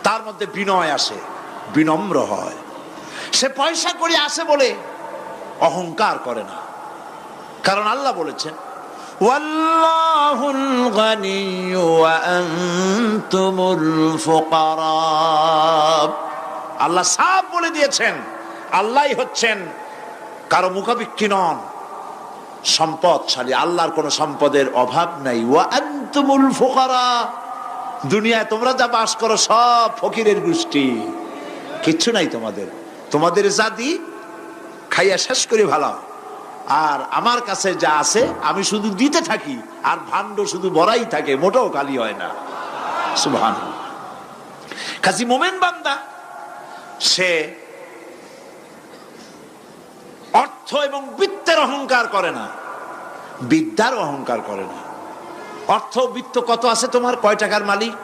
তার মধ্যে বিনয় আসে, বিনম্র হয়। সে পয়সা করে আসে বলে অহংকার করে না, কারণ আল্লাহ বলেছেন ওয়াল্লাহুল গানিয়্যু ওয়া আনতুমুল ফুকারা। আল্লাহ সাফ বলে দিয়েছেন আল্লাহই হচ্ছেন কারো মুখাপেক্ষী নন, সম্পদশালী। আল্লাহর কোন সম্পদের অভাব নাই। ওয়া আনতুমুল ফুকারা, দুনিয়ায় তোমরা যা বাস করো সব ফকিরের গোষ্ঠী, কিচ্ছু নাই তোমাদের। তোমাদের জাতি খাইয়া শেষ করে ভালো, আর আমার কাছে যা আছে আমি শুধু দিতে থাকি, আর ভাণ্ড শুধু ভরাই থাকে, মোটেও খালি হয় না। সুবহানাল্লাহ। কাজী মোমেন বান্দা সে অর্থ এবং বৃত্তের অহংকার করে না, বিদ্যার অহংকার করে না। অর্থ বৃত্ত কত আছে তোমার, কয় টাকার মালিক,